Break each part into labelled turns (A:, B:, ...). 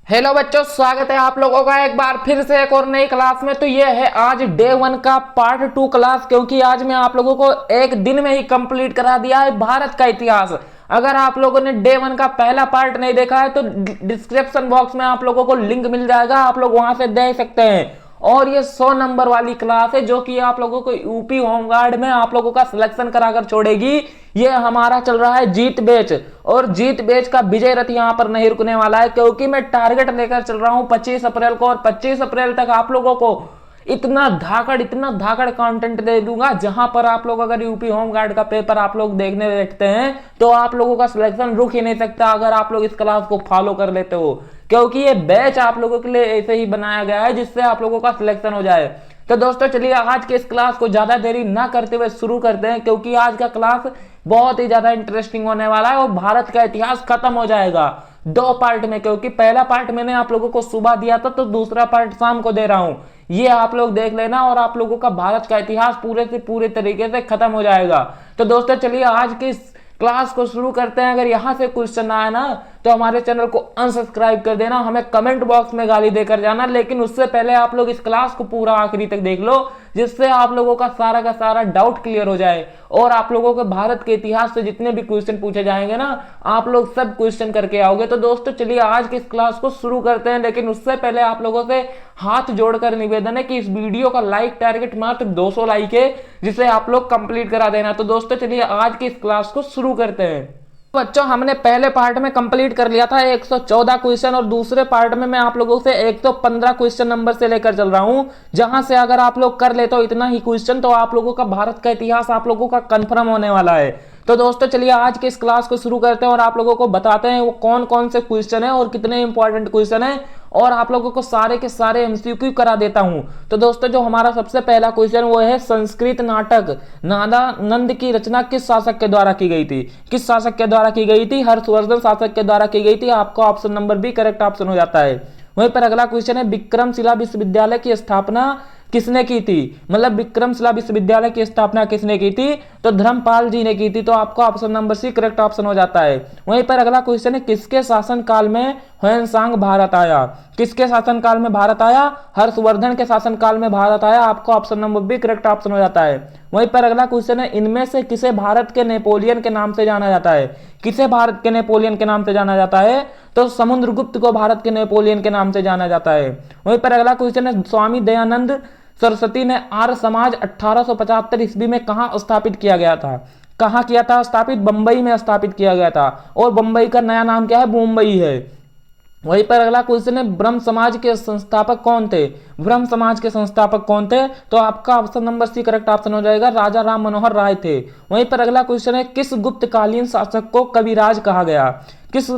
A: Hello बच्चों, स्वागत है आप लोगों का एक बार फिर से एक और नई क्लास में। तो ये है आज डे 1 का पार्ट 2 क्लास, क्योंकि आज मैं आप लोगों को एक दिन में ही कंप्लीट करा दिया है भारत का इतिहास। अगर आप लोगों ने डे 1 का पहला पार्ट नहीं देखा है तो डिस्क्रिप्शन बॉक्स में आप लोगों को लिंक मिल जाएगा, आप लोग वहां से देख सकते हैं। और ये 100 नंबर वाली क्लास है जो कि आप लोगों को यूपी होमगार्ड में आप लोगों का सिलेक्शन कराकर छोड़ेगी। ये हमारा चल रहा है जीत बैच, और जीत बैच का विजय रथ यहां पर नहीं रुकने वाला है, क्योंकि मैं टारगेट लेकर चल रहा हूं 25 अप्रैल को, और 25 अप्रैल तक आप लोगों को इतना धाकड़ कंटेंट दे दूंगा जहां पर आप लोग अगर यूपी होमगार्ड का पेपर आप लोग देखने बैठते हैं तो आप लोगों का सिलेक्शन रुक ही नहीं सकता अगर आप लोग इस क्लास को फॉलो कर लेते हो, क्योंकि ये बैच आप लोगों के लिए ऐसे ही बनाया गया है जिससे आप लोगों का सिलेक्शन हो जाए। तो दोस्तों चलिए आज के इस क्लास को ज्यादा देरी ना करते हुए शुरू करते हैं, क्योंकि आज का क्लास बहुत ही ज्यादा इंटरेस्टिंग होने वाला है और भारत का इतिहास खत्म हो जाएगा 2 पार्ट में, क्योंकि पहला पार्ट मैंने आप लोगों को सुबह दिया था तो दूसरा पार्ट शाम को दे रहा हूं। ये आप लोग देख लेना और आप लोगों का भारत का इतिहास पूरे से पूरे तरीके से खत्म हो जाएगा। तो दोस्तों चलिए आज की क्लास को शुरू करते हैं। अगर यहां से क्वेश्चन आया ना तो हमारे चैनल को अनसब्सक्राइब कर देना, हमें कमेंट बॉक्स में गाली देकर जाना, लेकिन उससे पहले आप लोग इस क्लास को पूरा आखिरी तक देख लो, जिससे आप लोगों का सारा डाउट क्लियर हो जाए और आप लोगों के भारत के इतिहास से जितने भी क्वेश्चन पूछे जाएंगे ना आप लोग सब क्वेश्चन करके आओगे। तो दोस्तों चलिए आज की इस क्लास को शुरू करते हैं, लेकिन उससे पहले आप लोगों से हाथ जोड़कर निवेदन है कि इस वीडियो का लाइक टारगेट मात्र 200 लाइक है, जिसे आप लोग कंप्लीट करा देना। तो दोस्तों चलिए आज की इस क्लास को शुरू करते हैं। बच्चों हमने पहले पार्ट में कंप्लीट कर लिया था 114 क्वेश्चन, और दूसरे पार्ट में मैं आप लोगों से 115 क्वेश्चन नंबर से लेकर चल रहा हूं, जहां से अगर आप लोग कर लेते हो इतना ही क्वेश्चन तो आप लोगों का भारत का इतिहास आप लोगों का कंफर्म होने वाला है। तो दोस्तों चलिए आज के इस क्लास को शुरू करते हैं और आप लोगों को बताते हैं वो कौन कौन से क्वेश्चन है और कितने इंपॉर्टेंट क्वेश्चन है, और आप लोगों को सारे के सारे एमसीक्यू करा देता हूं। तो दोस्तों जो हमारा सबसे पहला क्वेश्चन वो है संस्कृत नाटक नादानंद की रचना किस शासक के द्वारा की गई थी? किस शासक के द्वारा की गई थी? हर्षवर्धन शासक के द्वारा की गई थी। आपका option number B correct option हो जाता है। वहीं पर अगला क्वेश्चन है विक्रमशिला विश्वविद्यालय की स्थापना किसने की थी? मतलब विक्रमशिला विश्वविद्यालय की स्थापना किसने की थी? तो धर्मपाल जी ने की थी। तो आपका option number C correct option हो जाता है। वहीं पर अगला क्वेश्चन है किसके शासन काल में ह्वेनसांग भारत आया? किसके शासन काल में भारत आया? हर्षवर्धन के शासन काल में भारत आया। आपका option number B correct option हो जाता है। वहीं पर अगला क्वेश्चन है इनमें से किसे भारत के नेपोलियन के नाम से जाना जाता है? किसे भारत के नेपोलियन के नाम से जाना जाता है? तो समुद्रगुप्त को भारत के नेपोलियन के नाम से जाना जाता है। वहीं पर अगला क्वेश्चन है स्वामी दयानंद सरस्वती ने आर्य समाज 1875 ईस्वी में कहां स्थापित किया गया था? कहां किया था स्थापित? बंबई में स्थापित किया गया था, और बंबई का नया नाम क्या है? मुंबई है। वहीं पर अगला क्वेश्चन है ब्रह्म समाज के संस्थापक कौन थे? ब्रह्म समाज के संस्थापक कौन थे? तो आपका option number C correct option हो जाएगा, राजा राम मनोहर राय थे। वहीं पर अगला क्वेश्चन है किस गुप्तकालीन शासक को कविराज कहा गया? किस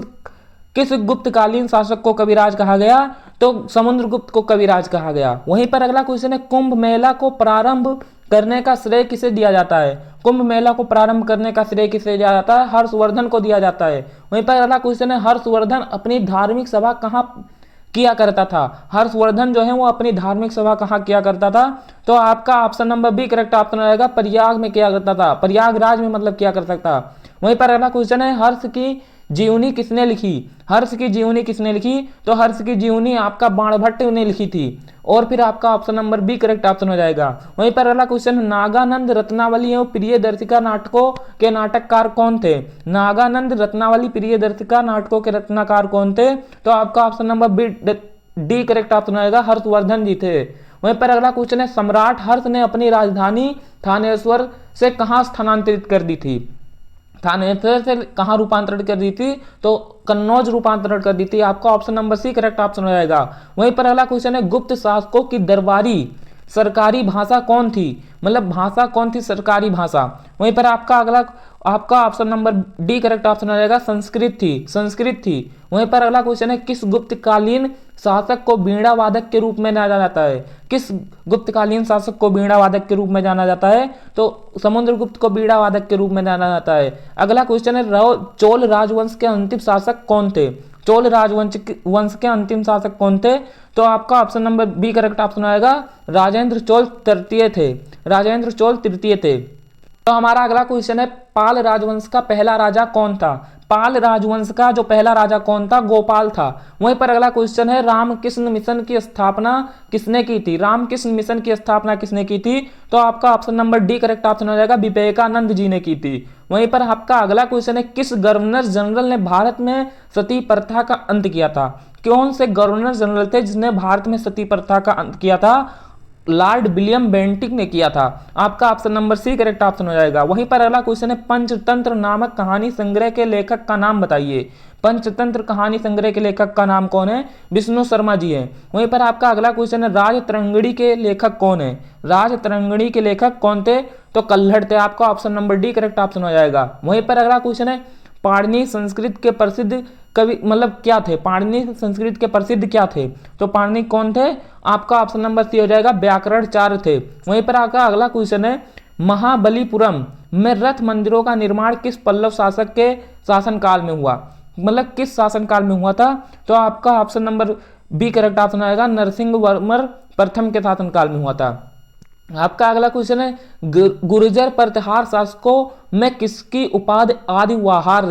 A: किस गुप्तकालीन शासक को कविराज कहा गया? तो समुद्रगुप्त को कविराज कहा गया। वहीं पर अगला क्वेश्चन है कुंभ मेला को प्रारंभ करने का श्रेय किसे दिया जाता है? कुंभ मेला को प्रारंभ करने का श्रेय किसे दिया जाता है? हर्षवर्धन को दिया जाता है। वहीं पर अगला क्वेश्चन है हर्षवर्धन अपनी धार्मिक सभा कहां किया करता था? हर्षवर्धन जो है वो अपनी धार्मिक सभा कहां किया करता था? तो आपका option number B correct option रहेगा, प्रयाग में किया करता था, प्रयागराज में मतलब किया कर सकता। वहीं पर अगला क्वेश्चन है हर्ष की जीवनी किसने लिखी? हर्ष की जीवनी किसने लिखी? तो हर्ष की जीवनी आपका बाणभट्ट ने लिखी थी, और फिर आपका option number B correct option हो जाएगा। वहीं पर अगला क्वेश्चन नागानंद रत्नावली एवं प्रियदर्शिका नाटकों के नाटककार कौन थे? नागानंद रत्नावली प्रियदर्शिका नाटकों के रत्नाकार कौन थे? तो आपका option number B D correct option आएगा, हर्षवर्धन जी थे। वहीं पर अगला क्वेश्चन है सम्राट हर्ष ने अपनी राजधानी थानेश्वर से कहां स्थानांतरित कर दी थी? थानेश्वर से कहां रूपांतरित कर दी थी? तो कन्नौज रूपांतरित कर दी थी। आपका option number C correct option हो जाएगा। वहीं पर अगला क्वेश्चन है गुप्त शासकों की दरबारी सरकारी भाषा कौन थी? मतलब भाषा कौन थी सरकारी भाषा? वहीं पर आपका option number D correct option हो जाएगा, संस्कृत थी, संस्कृत थी। वहीं पर अगला क्वेश्चन है किस गुप्तकालीन शासक को बीड़ा वादक के रूप में जाना जाता है? किस गुप्तकालीन शासक को बीड़ा वादक के रूप में जाना जाता है? तो समुद्रगुप्त को बीड़ा वादक के रूप में जाना जाता है। अगला क्वेश्चन है चोल राजवंश के अंतिम शासक कौन थे? चोल राजवंश के अंतिम शासक कौन थे? तो आपका option number B correct option आएगा, राजेंद्र चोल तृतीय थे, राजेंद्र चोल तृतीय थे। तो हमारा अगला क्वेश्चन है पाल राजवंश का पहला राजा कौन था? पाल राजवंश का जो पहला राजा कौन था? गोपाल था। वहीं पर अगला क्वेश्चन है, रामकृष्ण मिशन की स्थापना किसने की थी? रामकृष्ण मिशन की स्थापना किसने की थी? तो आपका option number D correct option हो जाएगा, विवेकानंद जी ने की थी। वहीं पर आपका अगला क्वेश्चन है, किस गवर्नर जनरल ने भारत में सती प्रथा का अंत किया था? कौन से गवर्नर जनरल थे जिसने भारत में सती प्रथा का अंत किया था? लॉर्ड विलियम बेंटिक ने किया था। आपका option number C correct option हो जाएगा। वहीं पर अगला क्वेश्चन है, पंचतंत्र नामक कहानी संग्रह के लेखक का नाम बताइए। पंचतंत्र कहानी संग्रह के लेखक का नाम कौन है? विष्णु शर्मा जी है। वहीं पर आपका अगला क्वेश्चन है, राजतरंगिणी के लेखक कौन है? राजतरंगिणी के लेखक कौन थे? तो कल्हड़ थे। आपका option number D correct option हो जाएगा। वहीं पर अगला क्वेश्चन है, पाणिनि संस्कृत के प्रसिद्ध कवि मतलब क्या थे? पाणिनि संस्कृत के प्रसिद्ध क्या थे? तो पाणिनि कौन थे? आपका ऑप्शन नंबर सी हो जाएगा, व्याकरणचार्य थे। वहीं पर आपका अगला क्वेश्चन है, महाबलीपुरम में रथ मंदिरों का निर्माण किस पल्लव शासक के शासनकाल में हुआ? मतलब किस शासनकाल में हुआ था? तो आपका option number B correct option आएगा, नरसिंहवर्मन प्रथम के शासनकाल में हुआ था। आपका अगला क्वेश्चन है, गुर्जर प्रतिहार शासकों में किसकी उपाधि आदिवाहार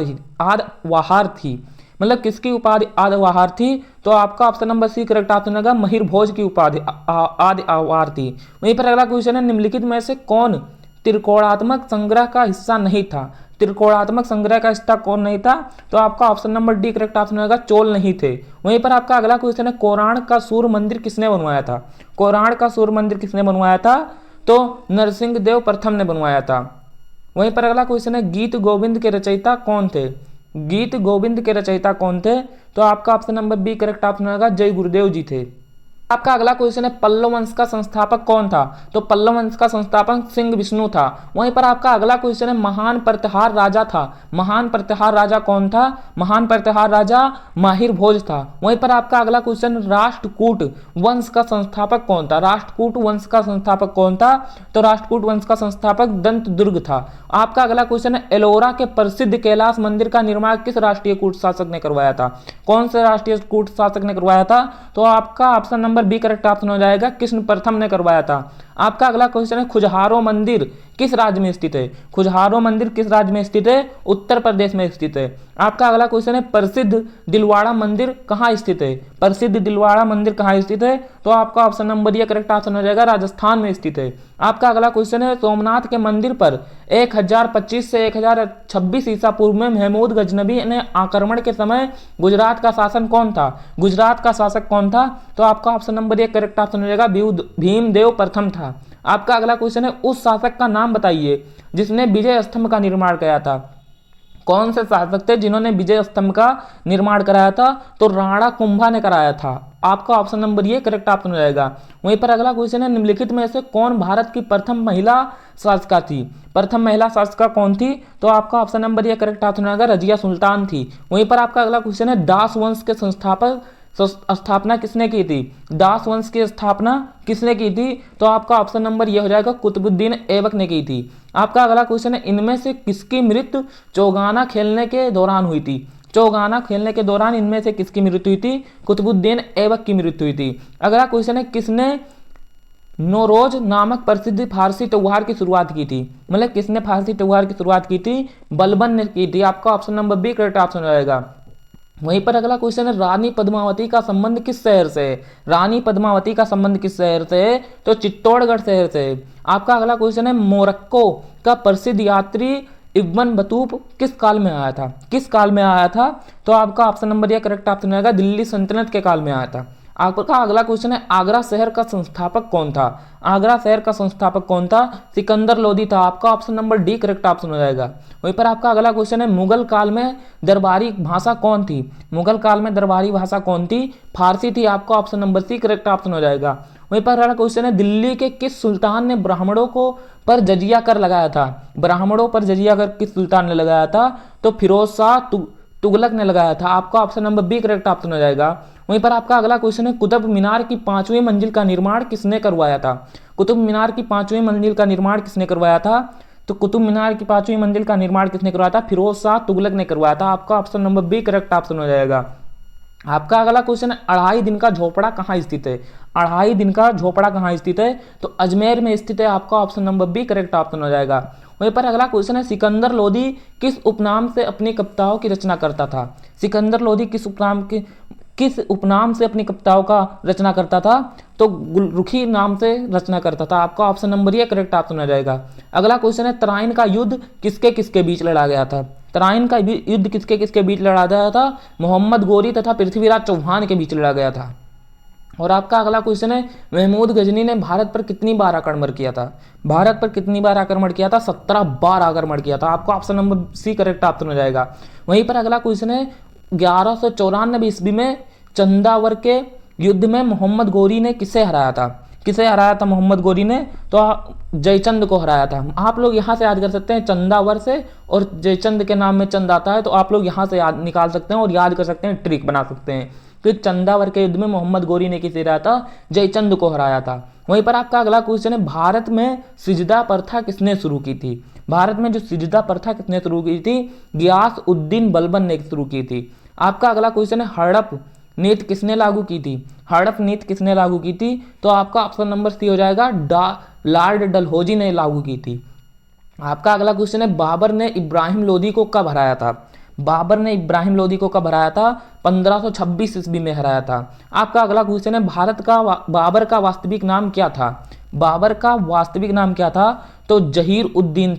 A: थी? मतलब किसकी उपाधि आदिवाहार थी? तो आपका option number C correct option होगा, महिर भोज की उपाधि आदिवाहार थी। वहीं पर अगला क्वेश्चन है, निम्नलिखित में से कौन त्रिकोणात्मक संग्रह का हिस्सा नहीं था? त्रिकोणात्मक संग्रह का हिस्सा कौन नहीं था? तो आपका option number D correct option होगा, चोल नहीं थे। वहीं पर आपका अगला क्वेश्चन है, कोराण का सूर्य मंदिर किसने बनवाया था? कोराण का सूर्य मंदिर किसने बनवाया था? तो नरसिंह देव प्रथम ने बनवाया था। वहीं पर अगला क्वेश्चन है, गीत गोविंद के रचयिता कौन थे? गीत गोविंद के रचयिता कौन थे? तो आपका option number B correct option होगा, जय गुरुदेव जी थे। आपका अगला क्वेश्चन है, पल्लव वंश का संस्थापक कौन था? तो पल्लव वंश का संस्थापक सिंह विष्णु था। वहीं पर आपका अगला क्वेश्चन है, महान प्रतिहार राजा था। महान प्रतिहार राजा कौन था? महान प्रतिहार राजा माहिर भोज था। वहीं पर आपका अगला क्वेश्चन, राष्ट्रकूट वंश का संस्थापक कौन था? राष्ट्रकूट वंश का संस्थापक कौन था? तो राष्ट्रकूट वंश का संस्थापक दंत दुर्ग था। आपका अगला क्वेश्चन है, एलोरा के प्रसिद्ध कैलाश मंदिर का निर्माण किस राष्ट्रीय कूट शासक ने करवाया था? कौन से राष्ट्रीय कूट शासक ने करवाया था? तो आपका option number B correct option हो जाएगा, कृष्ण प्रथम ने करवाया था। आपका अगला क्वेश्चन है, खुजहारो मंदिर किस राज्य में स्थित है? खुजहारो मंदिर किस राज्य में स्थित है? उत्तर प्रदेश में स्थित है। आपका अगला क्वेश्चन है, प्रसिद्ध दिलवाड़ा मंदिर कहाँ स्थित है? प्रसिद्ध दिलवाड़ा मंदिर कहाँ स्थित है? तो आपका ऑप्शन नंबर ये करेक्ट ऑप्शन हो जाएगा, राजस्थान में स्थित है। आपका अगला क्वेश्चन है, सोमनाथ के मंदिर पर 1025 से 1026 ईसा पूर्व में महमूद गजनबी ने आक्रमण के समय गुजरात का शासन कौन था? गुजरात का शासक कौन था? तो आपका ऑप्शन नंबर एक करेक्ट ऑप्शन हो जाएगा, भीमदेव प्रथम था। आपका अगला क्वेश्चन है, उस शासक का नाम बताइए जिसने विजय स्तंभ का निर्माण किया था। कौन से शासक थे जिन्होंने विजय स्तंभ का निर्माण कराया था? तो राणा कुंभा ने कराया था। आपका ऑप्शन नंबर ये करेक्ट ऑप्शन हो जाएगा। वहीं पर अगला क्वेश्चन है, निम्नलिखित में से कौन भारत की प्रथम महिला शासिका थी? प्रथम महिला शासिका कौन थी? तो आपका ऑप्शन नंबर ये करेक्ट ऑप्शन होगा, रजिया सुल्तान थी। वहीं पर आपका अगला क्वेश्चन है, दास वंश के स्थापना किसने की थी? दास वंश की स्थापना किसने की थी? तो आपका ऑप्शन नंबर ये हो जाएगा, कुतुबुद्दीन ऐबक ने की थी। आपका अगला क्वेश्चन है, इनमें से किसकी मृत्यु चौगाना खेलने के दौरान हुई थी? चौगाना खेलने के दौरान इनमें से किसकी मृत्यु हुई थी? कुतुबुद्दीन ऐबक की मृत्यु हुई थी। अगला क्वेश्चन है, किसने नौरोज नामक प्रसिद्ध फारसी त्योहार की शुरुआत की थी? मतलब किसने फारसी त्योहार की शुरुआत की थी? बलबन ने की थी। आपका option number B correct option हो जाएगा। वहीं पर अगला क्वेश्चन है, रानी पद्मावती का संबंध किस शहर से है? रानी पद्मावती का संबंध किस शहर से है? तो चित्तौड़गढ़ शहर से है। आपका अगला क्वेश्चन है, मोरक्को का प्रसिद्ध यात्री इब्न बतूत किस काल में आया था? किस काल में आया था? तो आपका ऑप्शन नंबर ये करेक्ट ऑप्शन आएगा, दिल्ली सल्तनत के काल में आया था। आपका अगला क्वेश्चन है, आगरा शहर का संस्थापक कौन था? आगरा शहर का संस्थापक कौन था? सिकंदर लोदी था। आपका option number D correct option हो जाएगा। वहीं पर आपका अगला क्वेश्चन है, मुगल काल में दरबारी भाषा कौन थी? मुगल काल में दरबारी भाषा कौन थी? फारसी थी। आपका option number C correct option हो जाएगा। वहीं पर अगला क्वेश्चन है, दिल्ली के किस सुल्तान ने ब्राह्मणों को पर जजिया कर लगाया था? ब्राह्मणों पर जजिया कर किस सुल्तान ने लगाया था? तो फिरोज शाह तुगलक ने लगाया था। आपका option number B correct option हो जाएगा। वहीं पर आपका अगला क्वेश्चन है, कुतुब मीनार की 5वीं मंजिल का निर्माण किसने करवाया था? कुतुब मीनार की 5वीं मंजिल का निर्माण किसने करवाया था? तो कुतुब मीनार की 5वीं मंजिल का निर्माण किसने करवाया था? फिरोज शाह तुगलक ने करवाया था। आपका option number B correct option हो जाएगा। आपका अगला क्वेश्चन है, अढ़ाई दिन का झोपड़ा कहाँ स्थित है? अढ़ाई दिन का झोपड़ा कहाँ स्थित है? तो अजमेर में स्थित है। आपका option number B correct option हो जाएगा। वहीं पर अगला क्वेश्चन है, सिकंदर लोदी किस उपनाम से अपनी कविताओं की रचना करता था? सिकंदर लोदी किस उपनाम से अपनी कविताओं का रचना करता था? तो गुलरुखी नाम से रचना करता था। आपका ऑप्शन नंबर ये करेक्ट ऑप्शन हो जाएगा। अगला क्वेश्चन है, तराइन का युद्ध किसके किसके बीच लड़ा गया था? तराइन का युद्ध किसके किसके बीच लड़ा गया था? मोहम्मद गोरी तथा पृथ्वीराज चौहान के बीच लड़ा गया था। और आपका अगला क्वेश्चन है, महमूद गजनी ने भारत पर कितनी बार आक्रमण किया था? भारत पर कितनी बार आक्रमण किया था? 17 बार आक्रमण किया था। आपको option number C correct option हो जाएगा। वहीं पर अगला क्वेश्चन है, 1194 ईस्वी में चंदावर के युद्ध में मोहम्मद गोरी ने किसे हराया था? किसे हराया था मोहम्मद गोरी ने? तो जयचंद को हराया था। आप लोग यहाँ से याद कर सकते हैं, चंदावर से और जयचंद के नाम में चंद आता है, तो आप लोग यहाँ से याद निकाल सकते हैं और याद कर सकते हैं, ट्रिक बना सकते हैं कि चंदावर के युद्ध में मोहम्मद गोरी ने किसे हराया था? जयचंद को हराया था। वहीं पर आपका अगला क्वेश्चन है, भारत में सिजदा प्रथा किसने शुरू की थी? भारत में जो सिजदा प्रथा किसने शुरू की थी? गियास उद्दीन बलबन ने शुरू की थी। आपका अगला क्वेश्चन है, हड़प नीति किसने लागू की थी? हड़प नीति किसने लागू की थी? तो आपका ऑप्शन नंबर सी हो जाएगा, लॉर्ड डलहौजी ने लागू की थी। आपका अगला क्वेश्चन है, बाबर ने इब्राहिम लोदी को कब हराया था? बाबर ने इब्राहिम लोदी को कब हराया था? 1526 ईस्वी में हराया था। आपका अगला क्वेश्चन है, बाबर का वास्तविक नाम क्या था? बाबर का वास्तविक नाम क्या था? तो जहीरुद्दीन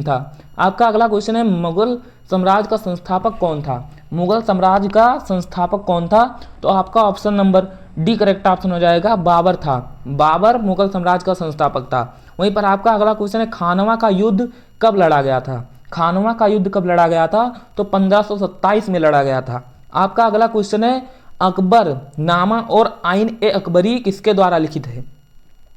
A: था। आपका अगला क्वेश्चन है, मुगल साम्राज्य का संस्थापक कौन था? मुगल साम्राज्य का संस्थापक कौन था? तो आपका option number D correct option हो जाएगा, बाबर था। बाबर मुगल साम्राज्य का संस्थापक था। वहीं पर आपका अगला क्वेश्चन है, खानवा का युद्ध कब लड़ा गया था? खानवा का युद्ध कब लड़ा गया था? तो 1527 में लड़ा गया था। आपका अगला क्वेश्चन है, अकबर नामा और आइन ए अकबरी किसके द्वारा लिखित है?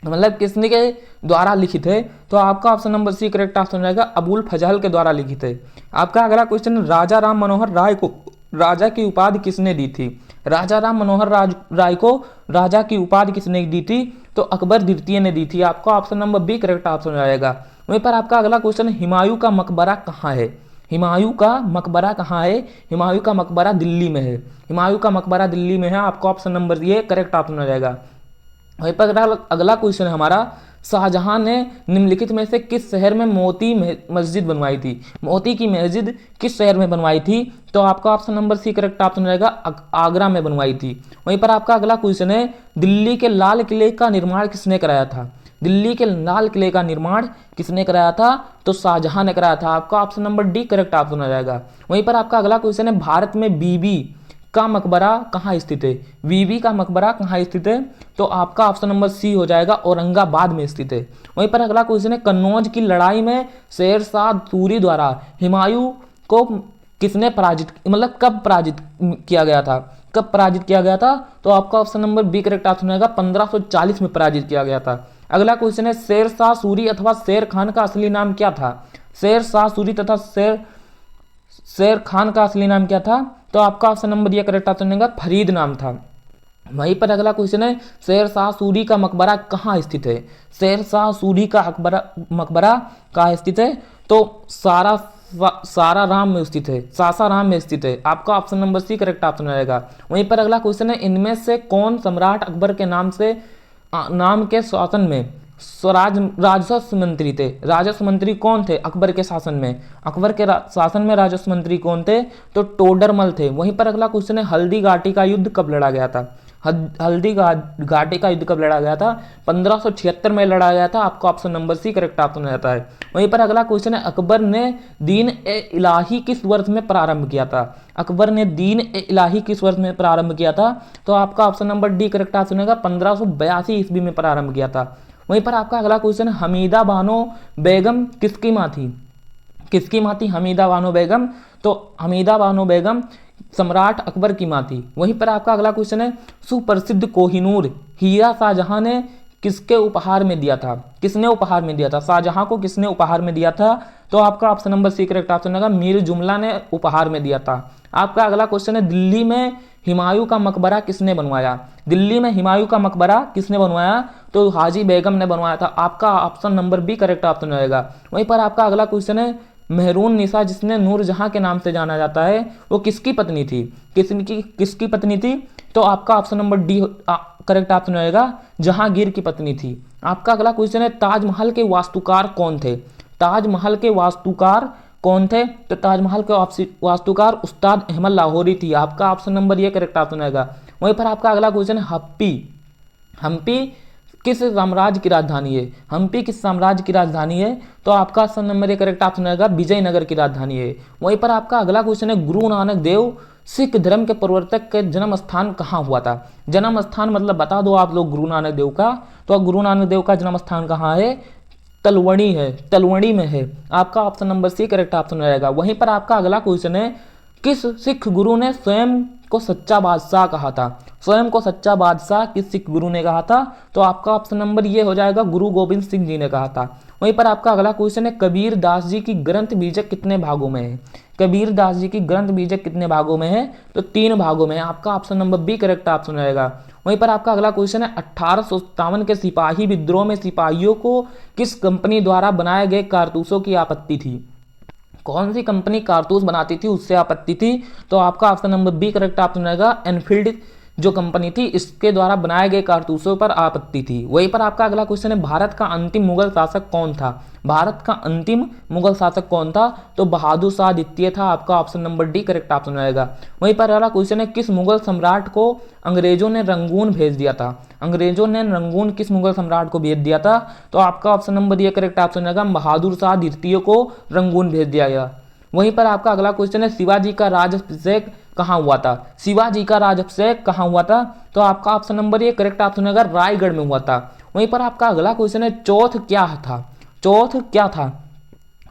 A: मतलब किसने के द्वारा लिखित है? तो आपका option number C correct option हो जाएगा, अबुल फजल के द्वारा लिखित है। आपका अगला क्वेश्चन, राजा राम मनोहर राय को राजा की उपाधि किसने दी थी? राजा राम मनोहर राय को राजा की उपाधि किसने दी थी? तो अकबर द्वितीय ने दी थी। आपका option number B correct option हो जाएगा। वहीं पर आपका अगला क्वेश्चन, हुमायूं का मकबरा कहाँ है? हुमायूं का मकबरा कहाँ है? हुमायूं का मकबरा दिल्ली में है। हुमायूं का मकबरा दिल्ली में है। आपका ऑप्शन नंबर ये करेक्ट ऑप्शन हो जाएगा। वहीं पर अगला क्वेश्चन है हमारा, शाहजहां ने निम्नलिखित में से किस शहर में मोती मस्जिद बनवाई थी? मोती की मस्जिद किस शहर में बनवाई थी? तो आपका option number C correct option हो जाएगा, आगरा में बनवाई थी। वहीं पर आपका अगला क्वेश्चन है, दिल्ली के लाल किले का निर्माण किसने कराया था? दिल्ली के लाल किले का निर्माण किसने कराया था? तो शाहजहां ने कराया था। आपका option number D correct option हो जाएगा। वहीं पर आपका अगला क्वेश्चन है, भारत में बीबी का मकबरा कहाँ स्थित है? बीबी का मकबरा कहाँ स्थित है? तो आपका ऑप्शन नंबर सी हो जाएगा, औरंगाबाद में स्थित है। वहीं पर अगला क्वेश्चन है, कन्नौज की लड़ाई में शेरशाह सूरी द्वारा हुमायूं को किसने पराजित, मतलब कब पराजित किया गया था? कब पराजित किया गया था? तो आपका option number B correct option होगा, 1540 में पराजित किया गया था। अगला क्वेश्चन है, शेरशाह सूरी अथवा शेर खान का असली नाम क्या था? शेरशाह सूरी तथा शेर खान का असली नाम क्या था? तो आपका ऑप्शन नंबर ये करेक्ट ऑप्शन होगा, फरीद नाम था। वहीं पर अगला क्वेश्चन है, शेरशाह सूरी का मकबरा कहाँ स्थित है? शेरशाह सूरी का मकबरा कहाँ स्थित है? तो सासाराम में स्थित है। सासाराम में स्थित है। आपका option number C correct option रहेगा। वहीं पर अगला क्वेश्चन है, इनमें से कौन सम्राट अकबर के नाम के शासन में राजस्व मंत्री थे? राजस्व मंत्री कौन थे अकबर के शासन में? अकबर के शासन में राजस्व मंत्री कौन थे? तो टोडरमल थे। वहीं पर अगला क्वेश्चन है, हल्दी घाटी का युद्ध कब लड़ा गया था? हल्दी घाटी का युद्ध कब लड़ा गया था? 1576 में लड़ा गया था। आपका option number C correct option रहता है। वहीं पर अगला क्वेश्चन है, अकबर ने दीन ए इलाही किस वर्ष में प्रारंभ किया था? अकबर ने दीन ए इलाही किस वर्ष में प्रारंभ किया था? तो आपका option number D correct option होगा, 1582 ईस्वी में प्रारंभ किया था। वहीं पर आपका अगला क्वेश्चन, हमीदा बानो बेगम किसकी माँ थी? किसकी माँ थी हमीदा बानो बेगम? तो हमीदा बानो बेगम सम्राट अकबर की माँ थी। वहीं पर आपका अगला क्वेश्चन है, सुप्रसिद्ध कोहिनूर हीरा शाहजहां ने किसके उपहार में दिया था? किसने उपहार में दिया था? शाहजहां को किसने उपहार में दिया था? तो आपका option number C correct option होगा, मीर जुमला ने उपहार में दिया था। आपका अगला क्वेश्चन है, दिल्ली में हुमायूं का मकबरा किसने बनवाया? दिल्ली में हुमायूं का मकबरा किसने बनवाया? तो हाजी बेगम ने बनवाया था। आपका option number B correct option रहेगा। वहीं पर आपका अगला क्वेश्चन है, मेहरून निसा जिसने नूरजहां के नाम से जाना जाता है, वो किसकी पत्नी थी? किसकी पत्नी थी? तो आपका option number D correct option रहेगा, जहांगीर की पत्नी थी। आपका अगला क्वेश्चन है, ताजमहल के वास्तुकार कौन थे? ताजमहल के वास्तुकार कौन थे? तो ताजमहल के वास्तुकार उस्ताद अहमद लाहौरी थी। आपका ऑप्शन नंबर ये करेक्ट ऑप्शन आएगा। वहीं पर आपका अगला क्वेश्चन है हम्पी किस साम्राज्य की राजधानी है? हम्पी किस साम्राज्य की राजधानी है? तो आपका ऑप्शन नंबर ये करेक्ट ऑप्शन आएगा, विजयनगर की राजधानी है। वहीं पर आपका अगला क्वेश्चन है गुरु नानक देव सिख धर्म के प्रवर्तक के जन्म स्थान कहाँ हुआ था? जन्म स्थान मतलब बता दो आप लोग गुरु नानक देव का। तो गुरु नानक देव का जन्म स्थान कहाँ है? तलवणी में है। आपका option number C correct option रहेगा। वहीं पर आपका अगला क्वेश्चन है किस सिख गुरु ने स्वयं को सच्चा बादशाह कहा था? स्वयं को सच्चा बादशाह किस सिख गुरु ने कहा था? तो आपका ऑप्शन नंबर ये हो जाएगा, गुरु गोविंद सिंह जी ने कहा था। वहीं पर आपका अगला क्वेश्चन है कबीर दास जी की ग्रंथ बीजक कितने भागों में है? कबीर दास जी की ग्रंथ बीजक कितने भागों में है? तो 3 भागों में है। आपका option number B correct option रहेगा। वहीं पर आपका अगला क्वेश्चन है 1857 के सिपाही विद्रोह में सिपाहियों को किस कंपनी द्वारा बनाए गए कारतूसों की आपत्ति थी? कौन सी कंपनी कारतूस बनाती थी उससे आपत्ति थी? तो आपका option number B correct option रहेगा, एनफील्ड जो कंपनी थी इसके द्वारा बनाए गए कारतूसों पर आपत्ति थी। वहीं पर आपका अगला क्वेश्चन है भारत का अंतिम मुगल शासक कौन था? भारत का अंतिम मुगल शासक कौन था? तो बहादुर शाह द्वितीय था। आपका option number D correct option रहेगा। वहीं पर अगला क्वेश्चन है किस मुगल सम्राट को अंग्रेजों ने रंगून भेज दिया था? अंग्रेजों ने रंगून किस मुगल सम्राट को भेज दिया था? तो आपका ऑप्शन नंबर ये करेक्ट ऑप्शन रहेगा, बहादुर शाह द्वितीय को रंगून भेज दिया गया। वहीं पर आपका अगला क्वेश्चन है शिवाजी का राजाभिषेक कहाँ हुआ था? शिवाजी का राजाभिषेक कहाँ हुआ था? तो आपका ऑप्शन नंबर ये करेक्ट ऑप्शन है, रायगढ़ में हुआ था। वहीं पर आपका अगला क्वेश्चन है चौथ क्या था? चौथ क्या था?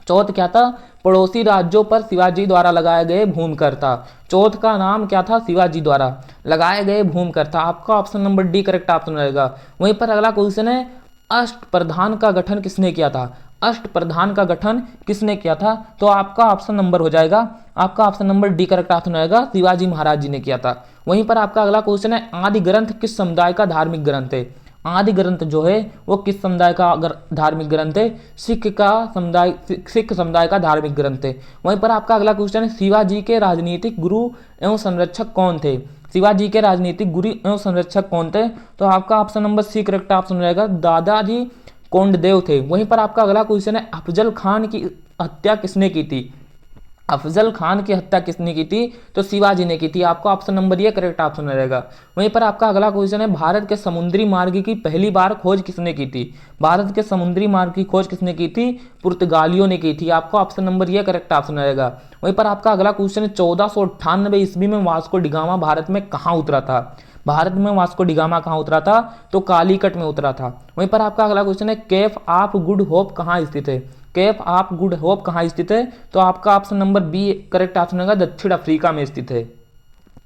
A: चौथ क्या था? पड़ोसी राज्यों पर शिवाजी द्वारा लगाए गए भूमिकर था। चौथ का नाम क्या था? शिवाजी द्वारा लगाए गए भूमिकर था। आपका option number D correct option रहेगा। वहीं पर अगला क्वेश्चन है अष्टप्रधान का गठन किसने किया था? अष्टप्रधान का गठन किसने किया था? तो आपका ऑप्शन नंबर हो जाएगा, आपका option number D correct option रहेगा, शिवाजी महाराज जी ने किया था। वहीं पर आपका अगला क्वेश्चन है आदि ग्रंथ किस समुदाय का धार्मिक ग्रंथ है? आदि ग्रंथ जो है वो किस समुदाय का धार्मिक ग्रंथ है? सिख समुदाय का धार्मिक ग्रंथ है। वहीं पर आपका अगला क्वेश्चन है शिवाजी के राजनीतिक गुरु एवं संरक्षक कौन थे? शिवाजी के राजनीतिक गुरु एवं संरक्षक कौन थे? तो आपका option number C correct option रहेगा, दादाजी कोंडदेव थे। वहीं पर आपका अगला क्वेश्चन है अफजल खान की हत्या किसने की थी? अफजल खान की हत्या किसने की थी? तो शिवाजी ने की थी। आपका ऑप्शन नंबर ये करेक्ट ऑप्शन रहेगा। वहीं पर आपका अगला क्वेश्चन है भारत के समुद्री मार्ग की पहली बार खोज किसने की थी? भारत के समुद्री मार्ग की खोज किसने की थी? पुर्तगालियों ने की थी। आपका ऑप्शन नंबर ये करेक्ट ऑप्शन रहेगा। वहीं पर आपका अगला क्वेश्चन है 1498 ईस्वी में वास्को डिगामा भारत में कहाँ उतरा था? भारत में वास्को डिगामा कहाँ उतरा था? तो कालीकट में उतरा था। वहीं पर आपका अगला क्वेश्चन है केप ऑफ गुड होप कहाँ स्थित है? केप ऑफ गुड होप कहाँ स्थित है? तो आपका option number B correct option होगा, दक्षिण अफ्रीका में स्थित है।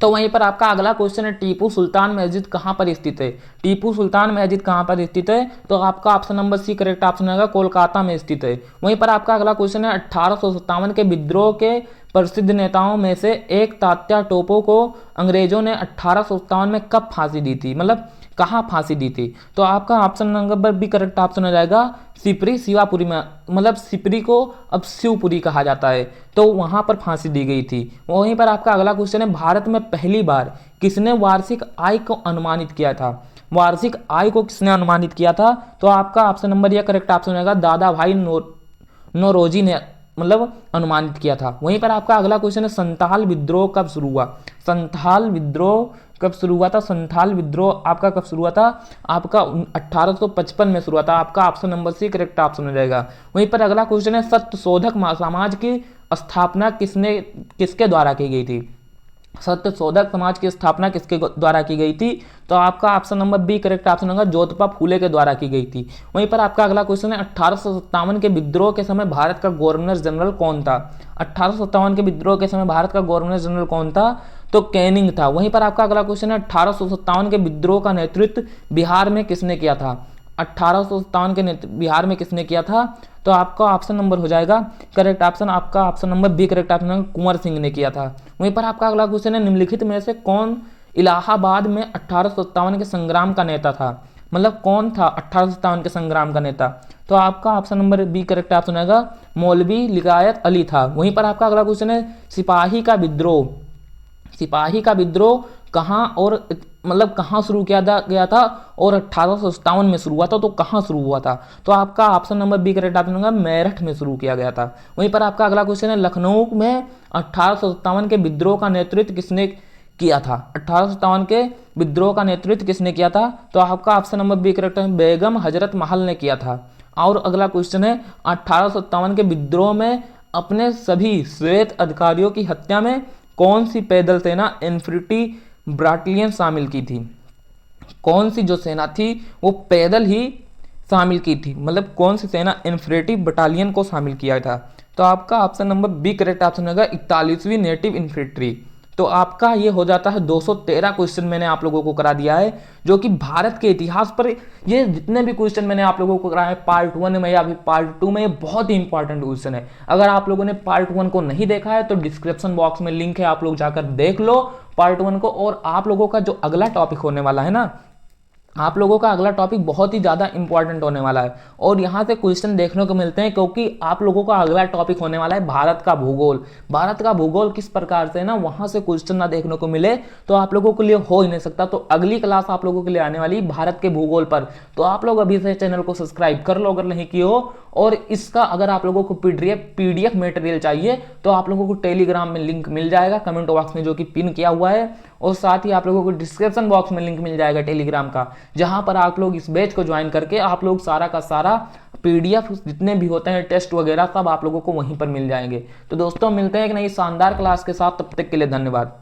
A: तो वहीं पर आपका अगला क्वेश्चन है टीपू सुल्तान मस्जिद कहाँ पर स्थित है? टीपू सुल्तान मस्जिद कहाँ पर स्थित है? तो आपका option number C correct option होगा, कोलकाता में स्थित है। वहीं पर आपका अगला क्वेश्चन है 1857 के विद्रोह के प्रसिद्ध नेताओं में से एक तात्या टोपे को अंग्रेजों ने 1857 में कब फांसी दी थी? मतलब कहाँ फांसी दी थी? तो आपका option number B correct option हो जाएगा, सिपरी शिवापुरी में। मतलब सिपरी को अब शिवपुरी कहा जाता है, तो वहां पर फांसी दी गई थी। वहीं पर आपका अगला क्वेश्चन है भारत में पहली बार किसने वार्षिक आय को अनुमानित किया था? वार्षिक आय को किसने अनुमानित किया था? तो आपका ऑप्शन नंबर यह करेक्ट ऑप्शन होगा, दादा भाई नौरोजी ने मतलब अनुमानित किया था। वहीं पर आपका अगला क्वेश्चन है संथाल विद्रोह कब शुरू हुआ? संथाल विद्रोह कब शुरू हुआ था? संथाल विद्रोह आपका कब शुरू हुआ था? आपका 1855 में शुरू हुआ था। आपका option number C correct option हो जाएगा। वहीं पर अगला क्वेश्चन है सत्यशोधक समाज की स्थापना किसके द्वारा की गई थी? सत्यशोधक समाज की स्थापना किसके द्वारा की गई थी? तो आपका option number B correct option होगा, ज्योतिबा फूले के द्वारा की गई थी। वहीं पर आपका अगला क्वेश्चन है 1857 के विद्रोह के समय भारत का गवर्नर जनरल कौन था? 1857 के विद्रोह के समय भारत का गवर्नर जनरल कौन था? तो कैनिंग था। वहीं पर आपका अगला क्वेश्चन है 1857 के विद्रोह का नेतृत्व बिहार में किसने किया था? 1857 के बिहार में किसने किया था? तो आपका ऑप्शन नंबर हो जाएगा करेक्ट ऑप्शन, आपका option number B correct option Kunwar Singh ने किया था। वहीं पर आपका अगला क्वेश्चन है निम्नलिखित में से कौन इलाहाबाद में 1857 के संग्राम का नेता था? मतलब कौन था 1857 के संग्राम का नेता? तो आपका option number B correct option आएगा, मौलवी लियाकत अली था। वहीं पर आपका अगला क्वेश्चन है सिपाही का विद्रोह कहाँ और मतलब कहाँ शुरू किया गया था और 1857 में शुरू हुआ था, तो कहाँ शुरू हुआ था? तो आपका option number B correct option होगा, मेरठ में शुरू किया गया था। वहीं पर आपका अगला क्वेश्चन है, लखनऊ में 1857 के विद्रोह का नेतृत्व किसने किया था? 1857 के विद्रोह का नेतृत्व किसने किया था? तो आपका ऑप्शन नंबर बी करेक्ट है, बेगम हजरत महल ने किया था। और अगला क्वेश्चन है, 1857 के विद्रोह में अपने सभी श्वेत अधिकारियों की हत्या में कौन सी पैदल सेना इन्फिनिटी बटालियन शामिल की थी? कौन सी जो सेना थी वो पैदल ही शामिल की थी, मतलब कौन सी सेना इन्फिनिटी बटालियन को शामिल किया था? तो आपका option number B correct option होगा, 41वीं नेटिव इन्फेंट्री। तो आपका ये हो जाता है 213 क्वेश्चन मैंने आप लोगों को करा दिया है, जो कि भारत के इतिहास पर ये जितने भी क्वेश्चन मैंने आप लोगों को कराए पार्ट 1 में या फिर पार्ट 2 में, ये बहुत ही इंपॉर्टेंट क्वेश्चन है। अगर आप लोगों ने पार्ट 1 को नहीं देखा है तो डिस्क्रिप्शन बॉक्स में लिंक है, आप लोग जाकर देख लो पार्ट 1 को। और आप लोगों का जो अगला टॉपिक होने वाला है ना, आप लोगों का अगला टॉपिक बहुत ही ज़्यादा इंपॉर्टेंट होने वाला है और यहाँ से क्वेश्चन देखने को मिलते हैं, क्योंकि आप लोगों का अगला टॉपिक होने वाला है भारत का भूगोल। भारत का भूगोल किस प्रकार से है ना, वहाँ से क्वेश्चन ना देखने को मिले तो आप लोगों के लिए हो ही नहीं सकता। तो अगली क्लास आप लोगों के लिए आने वाली भारत के भूगोल पर, तो आप लोग अभी से चैनल को सब्सक्राइब कर लो अगर नहीं किए हो। और इसका अगर आप लोगों को पीडीएफ मटेरियल चाहिए तो आप लोगों को टेलीग्राम में लिंक मिल जाएगा कमेंट बॉक्स में, जो कि पिन किया हुआ है। और साथ ही आप लोगों को डिस्क्रिप्शन बॉक्स में लिंक मिल जाएगा टेलीग्राम का, जहां पर आप लोग इस बैच को ज्वाइन करके आप लोग सारा का सारा पीडीएफ जितने भी होते हैं टेस्ट वगैरह सब आप लोगों को वहीं पर मिल जाएंगे। तो दोस्तों मिलते हैं एक नई शानदार क्लास के साथ, तब तक के लिए धन्यवाद।